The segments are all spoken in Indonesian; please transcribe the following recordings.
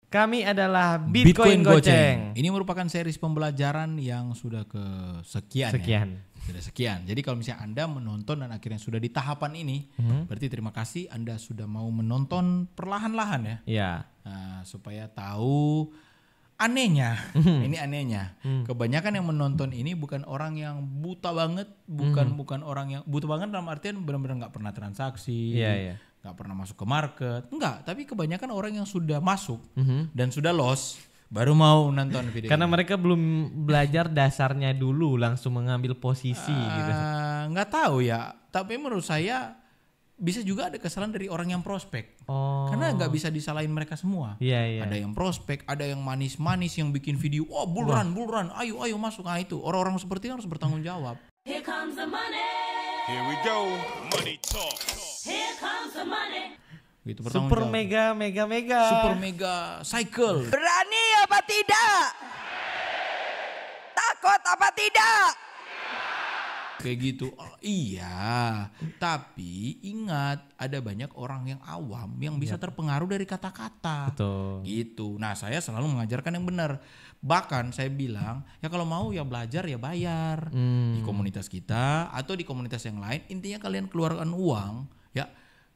Kami adalah Bitcoin Goceng. Ini merupakan series pembelajaran yang sudah sekian. Ya. Sudah sekian. Jadi kalau misalnya Anda menonton dan akhirnya sudah di tahapan ini, berarti terima kasih Anda sudah mau menonton perlahan-lahan ya. Iya. Nah, supaya tahu anehnya, ini anehnya. Kebanyakan yang menonton ini bukan orang yang buta banget, bukan orang yang buta banget dalam artian benar-benar nggak pernah transaksi, nggak pernah masuk ke market, enggak. Tapi kebanyakan orang yang sudah masuk dan sudah loss baru mau nonton video. Karena ini. mereka belum belajar dasarnya dulu, langsung mengambil posisi gitu. Nggak tahu ya. Tapi menurut saya bisa juga ada kesalahan dari orang yang prospek. Karena nggak bisa disalahin mereka semua. Ada yang prospek, ada yang manis-manis yang bikin video, bullrun, ayo masuk. Nah itu orang-orang seperti itu harus bertanggung jawab. Here comes the money. Here we go. Money talk. Here comes the money. Gitu, Super jawab. mega. Super mega cycle. Berani apa tidak? Takut apa tidak? Kayak gitu. Iya. Tapi ingat ada banyak orang yang awam yang bisa terpengaruh dari kata-kata. Betul. Gitu. Nah, saya selalu mengajarkan yang benar. Bahkan saya bilang, ya kalau mau ya belajar ya bayar. Di komunitas kita atau di komunitas yang lain, intinya kalian keluarkan uang, ya.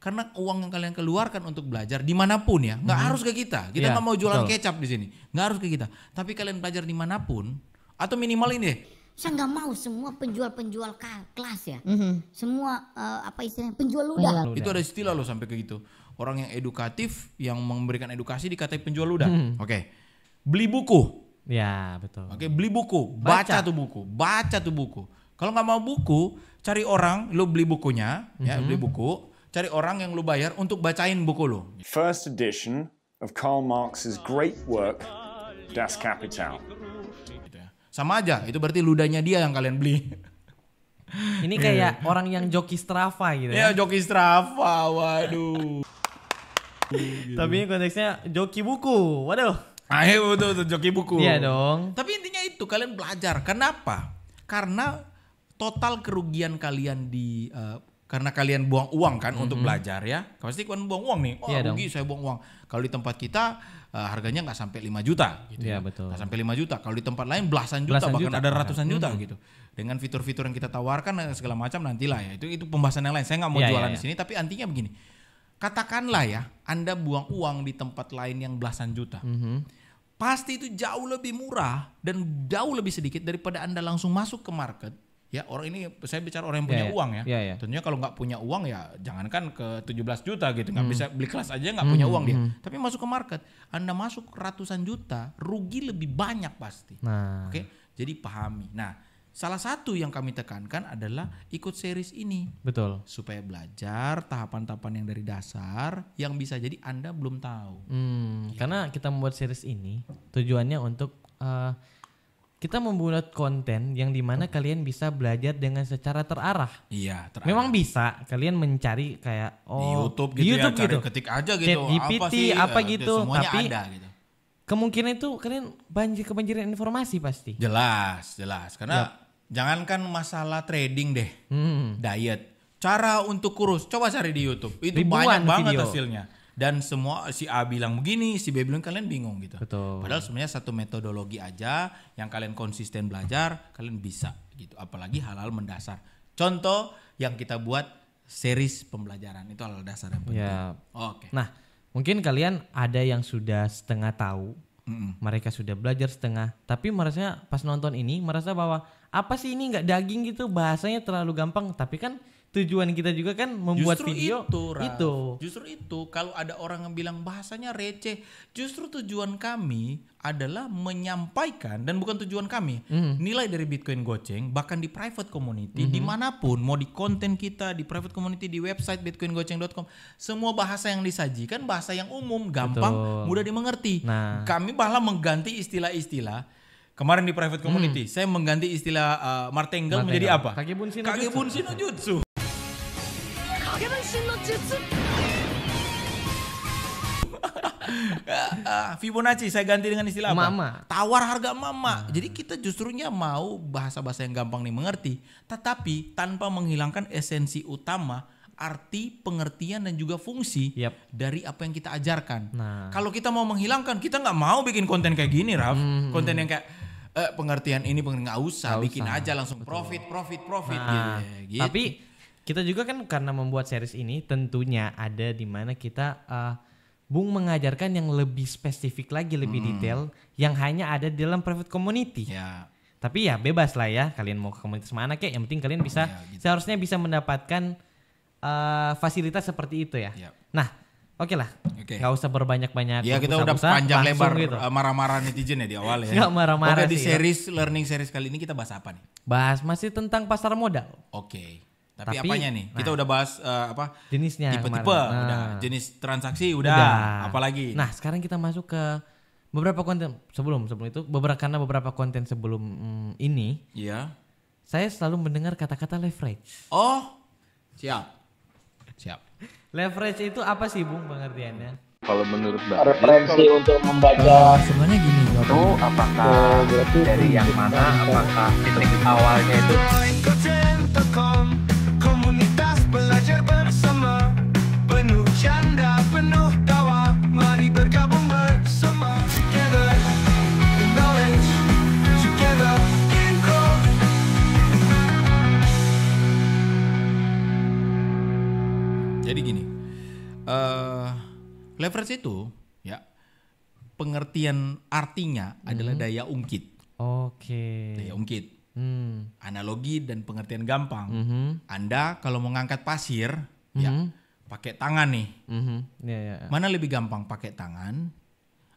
Karena uang yang kalian keluarkan untuk belajar dimanapun ya, nggak harus ke kita. Kita nggak mau jualan kecap di sini, nggak harus ke kita. Tapi kalian belajar dimanapun, atau minimal ini deh. Saya nggak mau semua penjual kelas ya, semua apa istilahnya penjual ludah. Itu ada istilah loh sampai ke gitu. Orang yang edukatif, yang memberikan edukasi dikatai penjual ludah. Oke, beli buku. Ya betul. Oke, beli buku, baca tuh buku. Kalau nggak mau buku, cari orang, lo beli bukunya, ya beli buku. Cari orang yang lu bayar untuk bacain buku lu. First edition of Karl Marx's great work, Das Kapital. Gitu ya. Sama aja, itu berarti ludahnya dia yang kalian beli. Ini kayak orang yang joki Strava gitu ya. Ya, joki Strava, waduh. Tapi ini konteksnya joki buku, waduh. Ayo betul joki buku. Iya dong. Tapi intinya itu kalian belajar. Kenapa? Karena total kerugian kalian karena kalian buang uang kan untuk belajar ya. Pasti kalian buang uang nih. Rugi saya buang uang. Kalau di tempat kita harganya nggak sampai 5 juta gitu ya. Betul. Nggak sampai 5 juta. Kalau di tempat lain belasan juta, bahkan ada ratusan juta gitu. Dengan fitur-fitur yang kita tawarkan dan segala macam nantilah ya. Itu pembahasan yang lain. Saya nggak mau jualan di sini, tapi artinya begini. Katakanlah ya, Anda buang uang di tempat lain yang belasan juta. Pasti itu jauh lebih murah dan jauh lebih sedikit daripada Anda langsung masuk ke market. Ya orang ini saya bicara orang yang punya uang ya. Tentunya kalau nggak punya uang ya jangankan ke 17 juta gitu. Nggak bisa beli kelas aja nggak punya uang dia. Tapi masuk ke market, Anda masuk ratusan juta, rugi lebih banyak pasti. Oke, jadi pahami. Nah, salah satu yang kami tekankan adalah ikut series ini. Betul. Supaya belajar tahapan-tahapan yang dari dasar yang bisa jadi Anda belum tahu. Karena kita membuat series ini tujuannya untuk kita membuat konten yang dimana kalian bisa belajar dengan secara terarah. Iya, terarah. Memang bisa kalian mencari kayak di YouTube gitu cari ketik aja gitu. GPT apa gitu. Semuanya tapi ada gitu. Kemungkinan itu kalian kebanjiran informasi pasti. Jelas. Karena jangankan masalah trading deh, diet, cara untuk kurus, coba cari di YouTube. Itu Ribuan banyak banget video. hasilnya. Dan semua si A bilang begini, si B bilang kalian bingung gitu. Betul. Padahal sebenarnya satu metodologi aja yang kalian konsisten belajar, kalian bisa gitu. Apalagi hal-hal mendasar. Contoh yang kita buat series pembelajaran itu hal dasar yang penting. Oke. Nah, mungkin kalian ada yang sudah setengah tahu. Mereka sudah belajar setengah, tapi merasa pas nonton ini merasa bahwa apa sih ini nggak daging gitu, bahasanya terlalu gampang. Tapi kan tujuan kita juga kan membuat justru video itu. Justru itu kalau ada orang yang bilang bahasanya receh, justru tujuan kami adalah menyampaikan dan bukan tujuan kami. Nilai dari Bitcoin Goceng bahkan di private community dimanapun, mau di konten kita, di private community, di website bitcoingoceng.com, semua bahasa yang disajikan bahasa yang umum, gampang, mudah dimengerti. Nah. Kami malah mengganti istilah-istilah. Kemarin di private community saya mengganti istilah martingale menjadi apa? Kakebun no jutsu. Fibonacci saya ganti dengan istilah apa? Mama. Tawar harga mama. Jadi kita justrunya mau bahasa-bahasa yang gampang dimengerti, tetapi tanpa menghilangkan esensi utama arti, pengertian dan juga fungsi dari apa yang kita ajarkan. Nah. Kalau kita mau menghilangkan, kita nggak mau bikin konten kayak gini, Raf. Konten yang kayak pengertian ini nggak usah, bikin aja langsung profit gitu. Tapi kita juga kan karena membuat series ini tentunya ada di mana kita Bung mengajarkan yang lebih spesifik lagi, lebih detail yang hanya ada di dalam private community. Ya. Tapi ya bebas lah ya, kalian mau ke komunitas mana kek, yang penting kalian bisa seharusnya bisa mendapatkan fasilitas seperti itu ya. Nah, oke lah, nggak usah berbanyak-banyak. Ya kita udah panjang lebar gitu. Marah-marah netizen ya di awal ya. Nggak marah-marah di sih. learning series kali ini kita bahas apa nih? Bahas masih tentang pasar modal. Oke. Tapi apanya nih? Kita udah bahas jenisnya. Tipe-tipe, udah. Jenis transaksi udah. Apalagi? Nah sekarang kita masuk ke beberapa konten sebelum itu karena beberapa konten sebelum ini. Iya. Saya selalu mendengar kata-kata leverage. Oh, siap. Leverage itu apa sih Bung pengertiannya? Kalau menurut referensi untuk membaca sebenarnya gini itu apakah dari yang mana, apakah titik awalnya itu komunitas belajar bersama, penuh canda, penuh tawa, mari bergabung bersama. Together in knowledge, together in growth. Jadi gini, leverage itu ya pengertian artinya adalah daya ungkit. Oke. Daya ungkit. Analogi dan pengertian gampang. Anda kalau mau ngangkat pasir ya pakai tangan nih. Mana lebih gampang, pakai tangan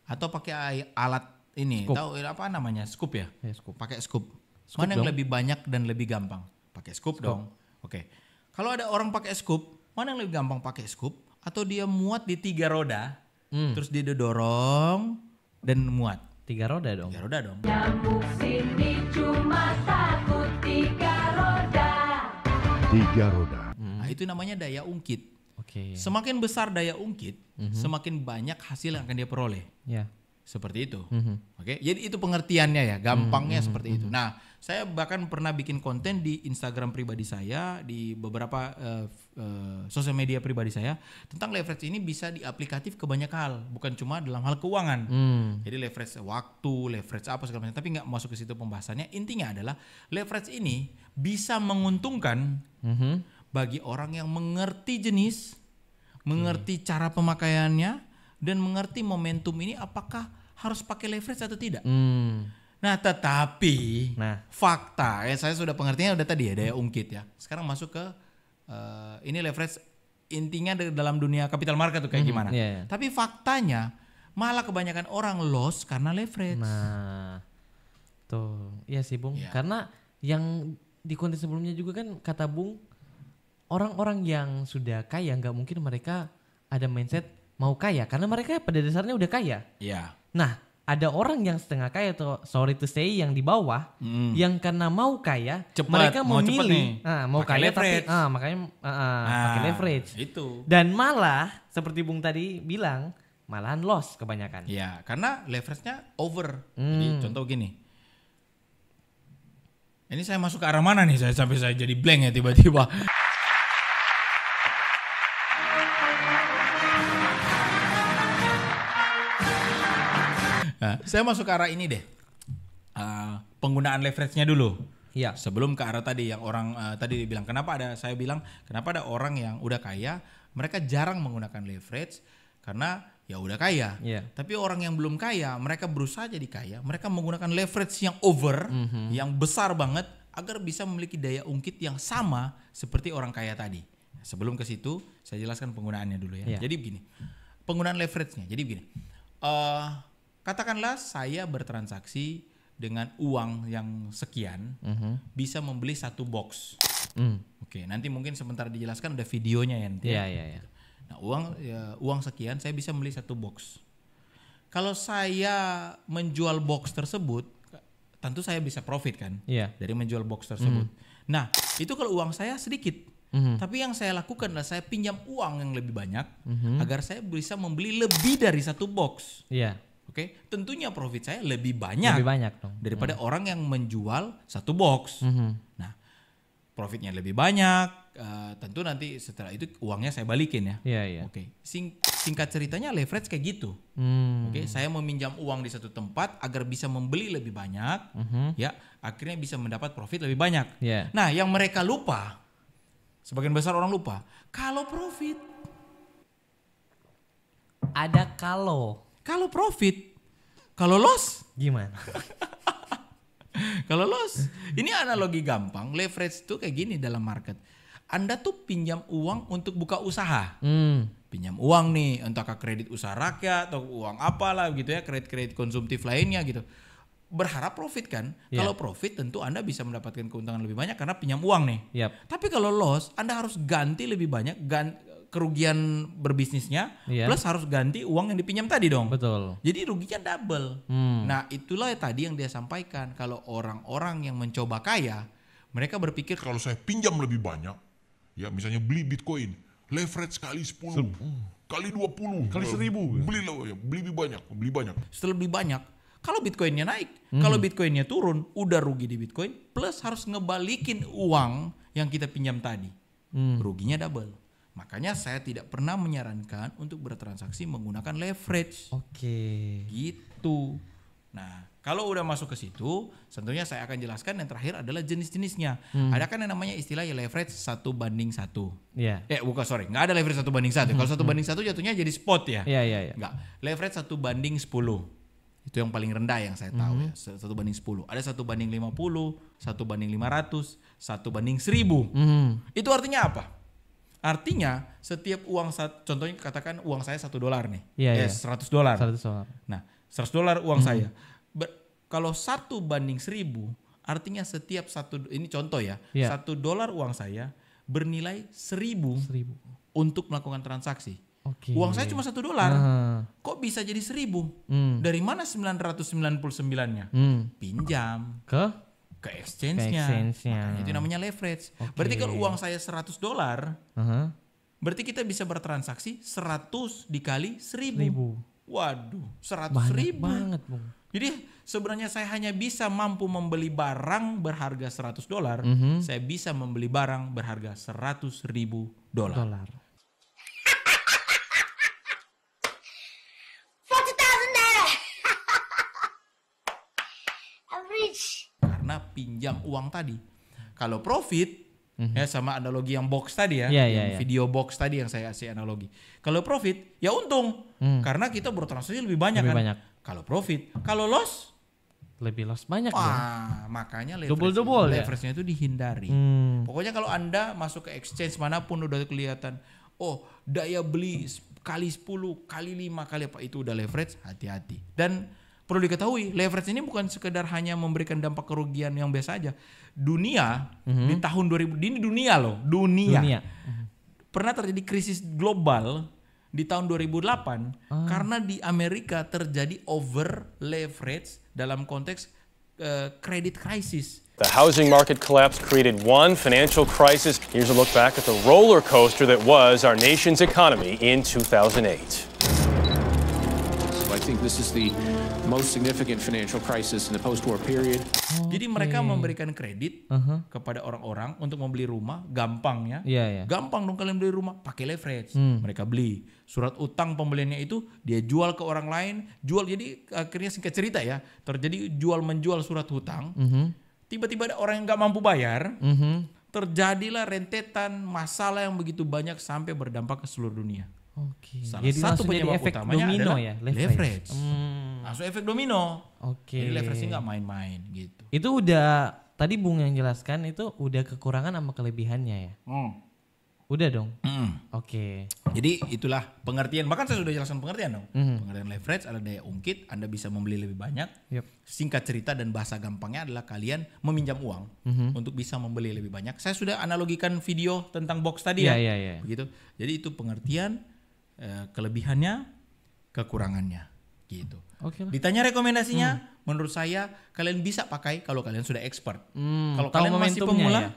atau pakai alat ini? Scoop. Tahu apa namanya? Scoop ya? Scoop. Pakai scoop. Scoop Mana yang dong. lebih banyak dan lebih gampang? Pakai scoop dong. Oke. Kalau ada orang pakai scoop, mana yang lebih gampang, pakai scoop atau dia muat di 3 roda, terus dia dorong dan muat? 3 roda dong. 3 roda dong. Nyamuk sini cuma takut 3 roda. 3 roda? Nah, itu namanya daya ungkit. Oke. Semakin besar daya ungkit, semakin banyak hasil yang akan dia peroleh. Ya. Seperti itu. Oke, jadi itu pengertiannya ya, gampangnya seperti itu. Nah, saya bahkan pernah bikin konten di Instagram pribadi saya, di beberapa sosial media pribadi saya tentang leverage ini bisa diaplikatif ke banyak hal, bukan cuma dalam hal keuangan. Jadi leverage waktu, leverage apa segala macam, tapi nggak masuk ke situ pembahasannya. Intinya adalah leverage ini bisa menguntungkan bagi orang yang mengerti jenis, mengerti cara pemakaiannya, dan mengerti momentum ini apakah harus pakai leverage atau tidak. Nah, tetapi fakta ya, saya sudah pengertiannya udah tadi ya, daya ungkit ya. Sekarang masuk ke ini leverage intinya dalam dunia capital market tuh kayak gimana. Tapi faktanya malah kebanyakan orang loss karena leverage. Nah, tuh, iya sih Bung. Karena yang di konten sebelumnya juga kan kata Bung, orang-orang yang sudah kaya nggak mungkin mereka ada mindset mau kaya karena mereka pada dasarnya udah kaya. Iya. Nah, ada orang yang setengah kaya atau sorry to say yang di bawah yang karena mau kaya mereka mau memilih mau pakai kaya leverage. tapi makanya pakai leverage. Itu. Dan malah seperti Bung tadi bilang malahan loss kebanyakan. Iya, karena leverage-nya over. Jadi contoh gini. Ini saya masuk ke arah mana nih? Sampai saya jadi blank ya tiba-tiba. Nah, saya masuk ke arah ini deh. Penggunaan leverage-nya dulu. Iya. Sebelum ke arah tadi yang orang tadi bilang kenapa ada orang yang udah kaya mereka jarang menggunakan leverage karena ya udah kaya. Tapi orang yang belum kaya mereka berusaha jadi kaya, mereka menggunakan leverage yang over, yang besar banget agar bisa memiliki daya ungkit yang sama seperti orang kaya tadi. Sebelum ke situ saya jelaskan penggunaannya dulu ya. Jadi begini. Penggunaan leverage-nya. Jadi begini. Katakanlah saya bertransaksi dengan uang yang sekian bisa membeli 1 box. Oke, nanti mungkin sebentar dijelaskan ada videonya ya nanti. Iya. Nah, uang sekian saya bisa beli 1 box. Kalau saya menjual box tersebut, tentu saya bisa profit kan dari menjual box tersebut. Nah, itu kalau uang saya sedikit. Tapi yang saya lakukan adalah saya pinjam uang yang lebih banyak agar saya bisa membeli lebih dari 1 box. Oke, tentunya profit saya lebih banyak dong daripada orang yang menjual 1 box. Nah, profitnya lebih banyak, tentu nanti setelah itu uangnya saya balikin ya. Iya, iya. Oke, singkat ceritanya leverage kayak gitu. Oke, saya meminjam uang di satu tempat agar bisa membeli lebih banyak, ya, akhirnya bisa mendapat profit lebih banyak. Iya. Nah, yang mereka lupa, sebagian besar orang lupa, kalau profit, Ada kalau profit, kalau loss, gimana? kalau loss, ini analogi gampang. Leverage itu kayak gini dalam market. Anda tuh pinjam uang untuk buka usaha. Pinjam uang nih, entahkah kredit usaha rakyat atau uang apalah gitu ya, kredit konsumtif lainnya gitu. Berharap profit kan? Yeah. Kalau profit tentu Anda bisa mendapatkan keuntungan lebih banyak karena pinjam uang nih. Yap. Tapi kalau loss, Anda harus ganti lebih banyak kerugian berbisnisnya, Iya. plus harus ganti uang yang dipinjam tadi dong. Betul. Jadi ruginya double. Nah, itulah tadi yang dia sampaikan. Kalau orang-orang yang mencoba kaya, mereka berpikir Kalau saya pinjam lebih banyak, ya misalnya beli Bitcoin, leverage kali 10, kali 20, kali 1000, beli lebih banyak. setelah lebih banyak, kalau Bitcoinnya naik, kalau Bitcoinnya turun, udah rugi di Bitcoin, plus harus ngebalikin uang yang kita pinjam tadi. Ruginya double. Makanya saya tidak pernah menyarankan untuk bertransaksi menggunakan leverage. Oke. Gitu. Nah, kalau udah masuk ke situ, tentunya saya akan jelaskan yang terakhir adalah jenis-jenisnya. Ada kan yang namanya istilah leverage 1:1. Iya. Sorry, nggak ada leverage 1:1. Kalau 1:1 jatuhnya jadi spot ya. Iya. Nggak. Leverage 1:10. Itu yang paling rendah yang saya tahu ya. 1:10. Ada 1:50, 1:500, 1:1000. Itu artinya apa? Artinya setiap uang, contohnya katakan uang saya $1 nih. Iya. $100. $100. Nah, $100 uang saya. Kalau 1:1000 artinya setiap ini contoh ya. Iya. $1 uang saya bernilai 1000 untuk melakukan transaksi. Oke. Uang saya cuma $1. Kok bisa jadi 1000? Dari mana 999-nya? Pinjam ke exchange-nya. Makanya itu namanya leverage. Berarti kalau uang saya $100, berarti kita bisa bertransaksi 100 dikali 1000. Waduh, 100.000 banget, Bung. Jadi sebenarnya saya hanya bisa mampu membeli barang berharga $100, saya bisa membeli barang berharga $100.000. Karena pinjam uang tadi. Kalau profit, ya sama analogi yang box tadi ya, video box tadi yang saya kasih analogi. Kalau profit, ya untung, karena kita bertransaksi lebih banyak kan. Kalau profit, kalau loss, lebih loss banyak. Makanya leverage-nya itu dihindari. Pokoknya kalau Anda masuk ke exchange manapun udah kelihatan, daya beli kali 10, kali 5, kali apa, itu udah leverage, hati-hati. Dan perlu diketahui, leverage ini bukan sekedar hanya memberikan dampak kerugian yang biasa aja. Dunia di tahun 2000, ini dunia loh, dunia. Pernah terjadi krisis global di tahun 2008 karena di Amerika terjadi over leverage dalam konteks credit crisis. The housing market collapse created one financial crisis. Here's a look back at the roller coaster that was our nation's economy in 2008. I think this is the most significant financial crisis in the post-war period. Jadi mereka memberikan kredit kepada orang-orang untuk membeli rumah, gampang ya. Gampang dong kalian beli rumah, pakai leverage. Mereka beli surat utang pembeliannya itu dia jual ke orang lain, jadi akhirnya singkat cerita ya, terjadi jual menjual surat hutang. Tiba-tiba ada orang yang nggak mampu bayar, terjadilah rentetan masalah yang begitu banyak sampai berdampak ke seluruh dunia. Salah Jadi satu penyebab efek utamanya domino adalah ya, leverage. Langsung efek domino. Jadi leverage ini nggak main-main gitu. Itu udah tadi Bung yang jelaskan itu udah kekurangan sama kelebihannya ya. Udah dong. Jadi itulah pengertian. Bahkan saya sudah jelaskan pengertian dong. Pengertian leverage adalah daya ungkit. Anda bisa membeli lebih banyak. Singkat cerita dan bahasa gampangnya adalah kalian meminjam uang untuk bisa membeli lebih banyak. Saya sudah analogikan video tentang box tadi ya. Begitu. Jadi itu pengertian, kelebihannya, kekurangannya, gitu. Ditanya rekomendasinya, menurut saya kalian bisa pakai kalau kalian sudah expert. Kalau kalian masih pemula,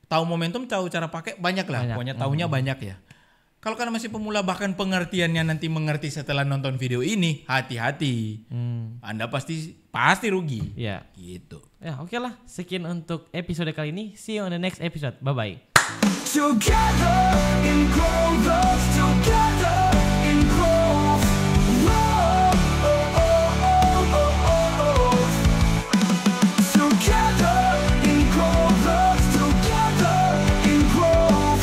tahu momentum, tahu cara pakai, banyak lah. Pokoknya tahunya banyak ya. Kalau kalian masih pemula, bahkan pengertiannya nanti mengerti setelah nonton video ini, hati-hati. Anda pasti rugi. Gitu. Ya, oke lah. Sekian untuk episode kali ini. See you on the next episode. Bye-bye. Together in growth, together in growth. Together in growth, together in growth.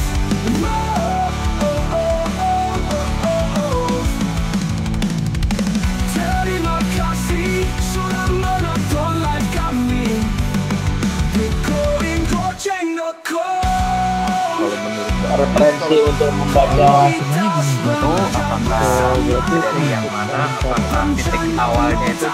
Terima kasih sudah menonton live kami di goinggojeng.com. Referensi untuk membaca sebenarnya gini, gue tahu apakah dari yang mana, apakah titik awalnya itu